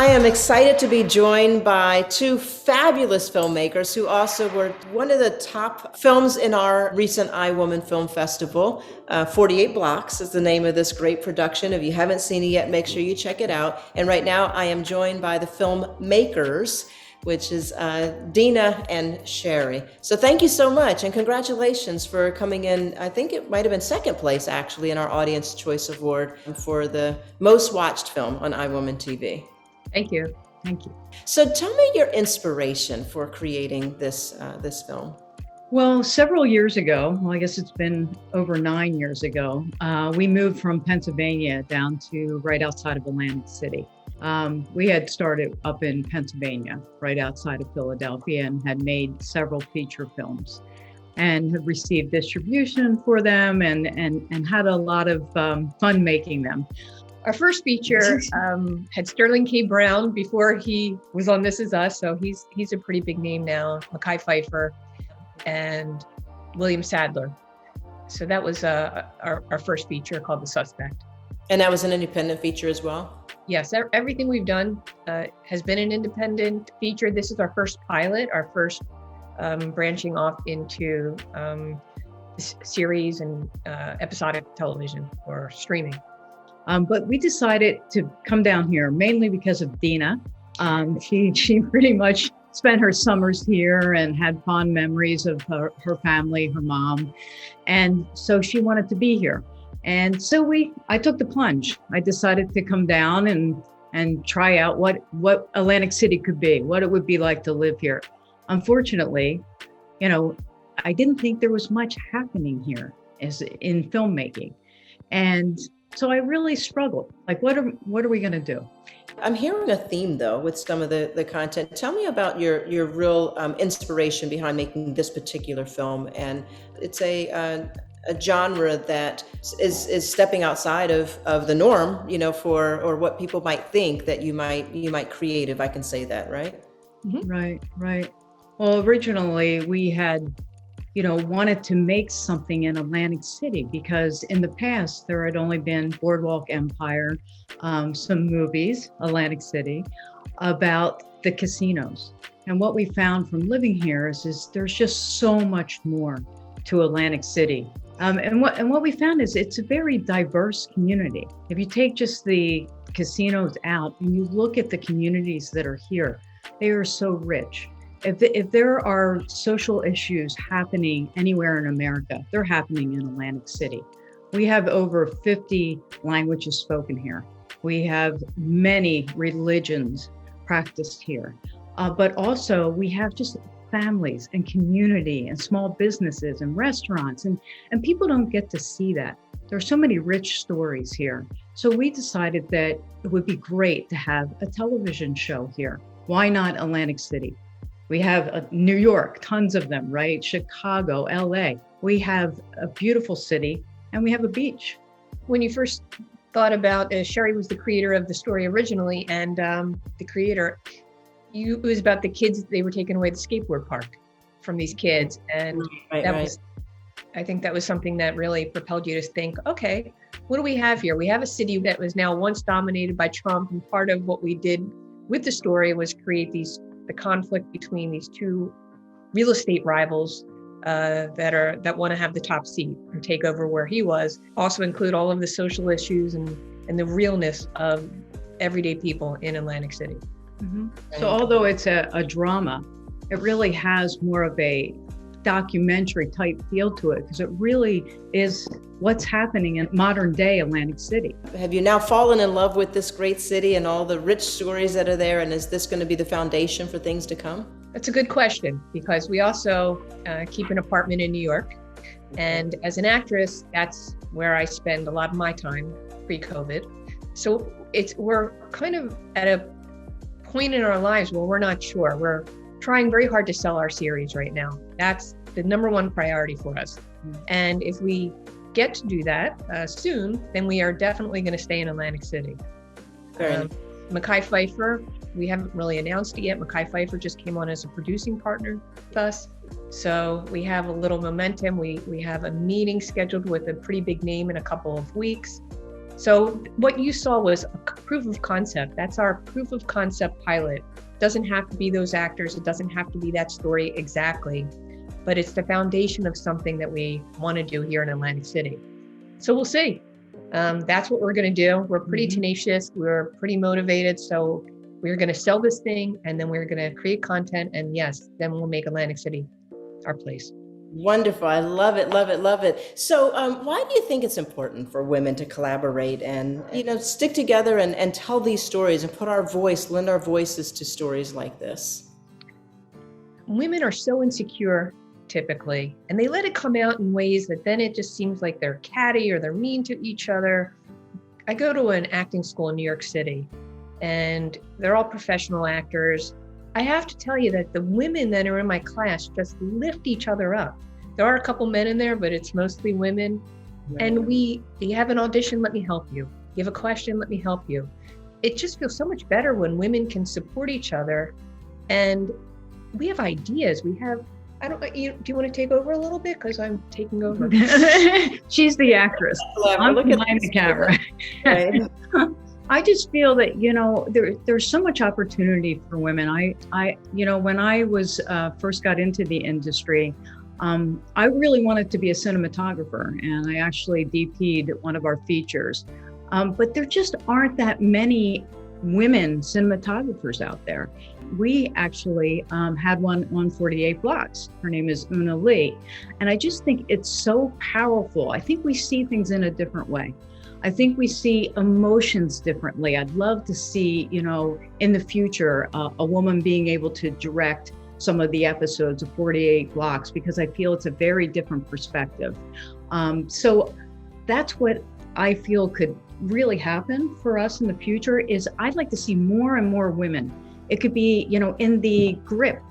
I am excited to be joined by two fabulous filmmakers who also were one of the top films in our recent iWoman Film Festival. 48 Blocks is the name of this great production. If you haven't seen it yet, make sure you check it out. And right now I am joined by the filmmakers, which is Dina and Sherry. So thank you so much, and congratulations for coming in. I think it might have been second place actually in our Audience Choice Award for the most watched film on iWoman TV. Thank you. Thank you. So tell me your inspiration for creating this film. Well, several years ago, I guess it's been over 9 years ago, we moved from Pennsylvania down to right outside of Atlantic City. We had started up in Pennsylvania, right outside of Philadelphia, and had made several feature films and had received distribution for them and had a lot of fun making them. Our first feature had Sterling K. Brown before he was on This Is Us, so he's a pretty big name now, Mekhi Phifer and William Sadler. So that was our first feature called The Suspect. And that was an independent feature as well? Yes, everything we've done has been an independent feature. This is our first pilot, our first branching off into series and episodic television or streaming. But we decided to come down here mainly because of Dina. She pretty much spent her summers here and had fond memories of her family, her mom. And so she wanted to be here. And so I took the plunge. I decided to come down and try out what Atlantic City could be, what it would be like to live here. Unfortunately, I didn't think there was much happening here in filmmaking. And so I really struggled. Like, what are we going to do? I'm hearing a theme, though, with some of the content. Tell me about your real inspiration behind making this particular film. And it's a genre that is stepping outside of the norm, or what people might think that you might create, if I can say that, right? Mm-hmm. Right. Well, originally we had wanted to make something in Atlantic City because in the past there had only been Boardwalk Empire, some movies, Atlantic City, about the casinos. And what we found from living here is there's just so much more to Atlantic City. And what we found is it's a very diverse community. If you take just the casinos out and you look at the communities that are here, they are so rich. If there are social issues happening anywhere in America, they're happening in Atlantic City. We have over 50 languages spoken here. We have many religions practiced here. But also we have just families and community and small businesses and restaurants. And people don't get to see that. There are so many rich stories here. So we decided that it would be great to have a television show here. Why not Atlantic City? We have New York, tons of them, right? Chicago, LA. We have a beautiful city and we have a beach. When you first thought about, Sherry was the creator of the story originally, and the creator, it was about the kids, they were taking away the skateboard park from these kids. And I think that was something that really propelled you to think, okay, what do we have here? We have a city that was now once dominated by Trump, and part of what we did with the story was create the conflict between these two real estate rivals that want to have the top seat and take over where he was. Also include all of the social issues and the realness of everyday people in Atlantic City. Mm-hmm. So although it's a drama, it really has more of a documentary type feel to it because it really is what's happening in modern day Atlantic City. Have you now fallen in love with this great city and all the rich stories that are there? And is this going to be the foundation for things to come? That's a good question because we also keep an apartment in New York. And as an actress, that's where I spend a lot of my time pre-COVID. So we're kind of at a point in our lives where we're not sure. We're trying very hard to sell our series right now. That's the number one priority for us. And if we get to do that soon, then we are definitely going to stay in Atlantic City. Mekhi Phifer, we haven't really announced it yet. Mekhi Phifer just came on as a producing partner with us. So we have a little momentum. We have a meeting scheduled with a pretty big name in a couple of weeks. So what you saw was a proof of concept. That's our proof of concept pilot. Doesn't have to be those actors. It doesn't have to be that story exactly, but it's the foundation of something that we want to do here in Atlantic City. So we'll see. That's what we're going to do. We're pretty tenacious. We're pretty motivated. So we're going to sell this thing, and then we're going to create content. And yes, then we'll make Atlantic City our place. Wonderful. I love it, love it, love it. So why do you think it's important for women to collaborate and, stick together and tell these stories and lend our voices to stories like this? Women are so insecure typically, and they let it come out in ways that then it just seems like they're catty or they're mean to each other. I go to an acting school in New York City, and they're all professional actors. I have to tell you that the women that are in my class just lift each other up. There are a couple men in there, but it's mostly women. Right. And you have an audition, let me help you. You have a question, let me help you. It just feels so much better when women can support each other. And we have ideas. Do you want to take over a little bit? Because I'm taking over. She's the actress. I'm behind the camera. Right. I just feel that, there's so much opportunity for women. When I was first got into the industry, I really wanted to be a cinematographer, and I actually DP'd one of our features. But there just aren't that many women cinematographers out there. We actually had one on 48 Blocks. Her name is Una Lee. And I just think it's so powerful. I think we see things in a different way. I think we see emotions differently. I'd love to see, in the future, a woman being able to direct some of the episodes of 48 Blocks, because I feel it's a very different perspective. So that's what I feel could really happen for us in the future is I'd like to see more and more women. It could be, in the grip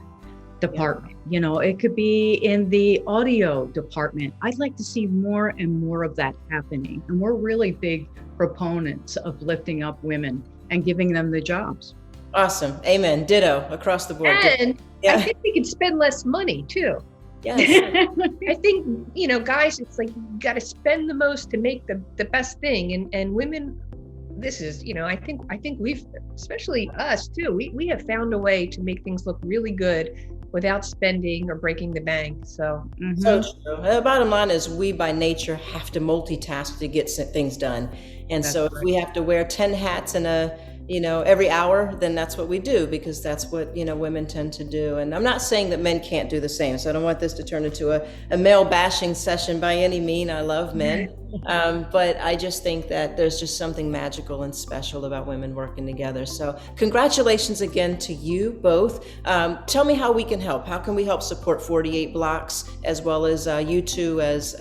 department, it could be in the audio department. I'd like to see more and more of that happening. And we're really big proponents of lifting up women and giving them the jobs. Awesome. Amen. Ditto across the board. And I think we could spend less money too. Yes. I think, guys, it's like you got to spend the most to make the best thing. And women, this is, I think we've, especially us too, we have found a way to make things look really good without spending or breaking the bank. So, So true. The bottom line is we by nature have to multitask to get things done. And that's so if we have to wear 10 hats in every hour, then that's what we do, because that's what, women tend to do. And I'm not saying that men can't do the same. So I don't want this to turn into a male bashing session by any mean. I love men. But I just think that there's just something magical and special about women working together. So congratulations again to you both. Tell me how we can help. How can we help support 48 Blocks as well as you two as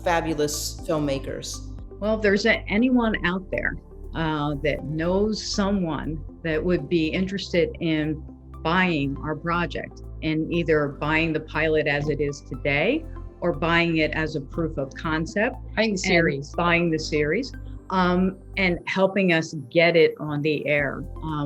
fabulous filmmakers? Well, if there's anyone out there that knows someone that would be interested in buying our project, and either buying the pilot as it is today or buying it as a proof of concept, buying the series, and helping us get it on the air,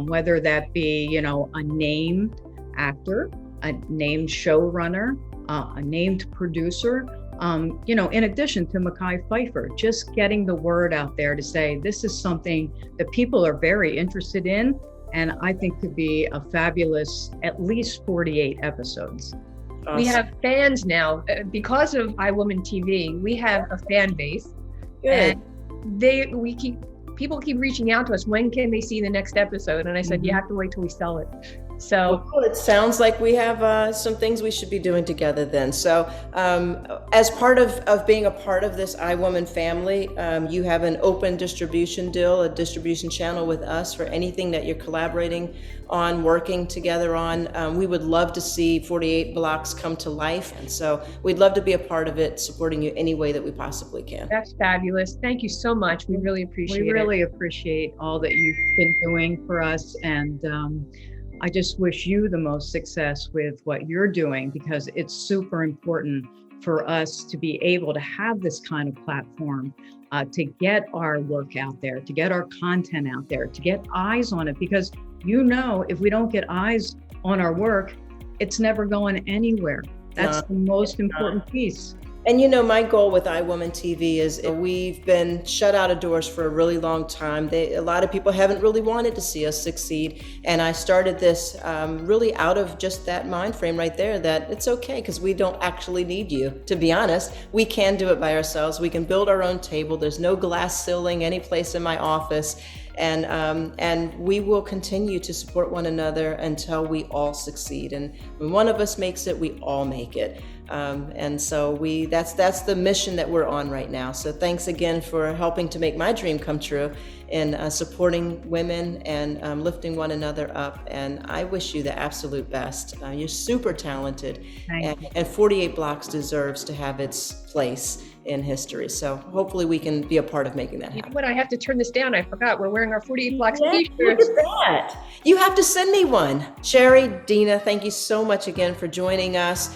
whether that be, a named actor, a named showrunner, a named producer, in addition to Mekhi Phifer, just getting the word out there to say, this is something that people are very interested in, and I think could be a fabulous, at least 48 episodes. Awesome. We have fans now. Because of iWoman TV, we have a fan base. Good. And people keep reaching out to us, when can they see the next episode? And I said, you have to wait till we sell it. So well, it sounds like we have some things we should be doing together then. So as part of being a part of this iWoman family, you have an open distribution deal, a distribution channel with us for anything that you're collaborating on, working together on. We would love to see 48 Blocks come to life. And so we'd love to be a part of it, supporting you any way that we possibly can. That's fabulous. Thank you so much. We really appreciate it. We really appreciate all that you've been doing for us. And I just wish you the most success with what you're doing, because it's super important for us to be able to have this kind of platform, to get our work out there, to get our content out there, to get eyes on it. Because if we don't get eyes on our work, it's never going anywhere. That's the most important piece. And my goal with iWoman TV is we've been shut out of doors for a really long time. A lot of people haven't really wanted to see us succeed. And I started this really out of just that mind frame right there, that it's okay because we don't actually need you. To be honest, we can do it by ourselves. We can build our own table. There's no glass ceiling any place in my office. And we will continue to support one another until we all succeed. And when one of us makes it, we all make it. And so that's the mission that we're on right now. So thanks again for helping to make my dream come true in supporting women and lifting one another up. And I wish you the absolute best. You're super talented, and 48 Blocks deserves to have its place in history. So hopefully we can be a part of making that happen. When I have to turn this down, I forgot we're wearing our 48 Blocks Yeah, t-shirts. look at that. You have to send me one. Sherry, Dina, thank you so much again for joining us.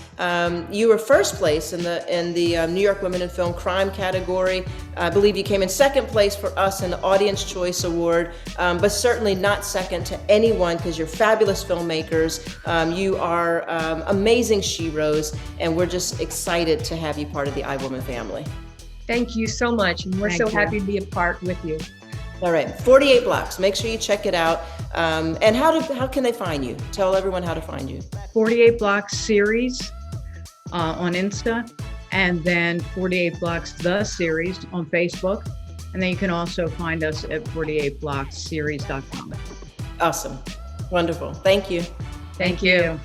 You were first place in the New York Women in Film Crime category. I believe you came in second place for us in the Audience Choice Award, but certainly not second to anyone because you're fabulous filmmakers. You are amazing sheroes, and we're just excited to have you part of the iWoman family. Thank you so much. And we're so happy to be a part with you. All right, 48 Blocks. Make sure you check it out. And how can they find you? Tell everyone how to find you. 48 Blocks series on Insta, and then 48 Blocks the series on Facebook. And then you can also find us at 48blocksseries.com. Awesome. Wonderful. Thank you. Thank you.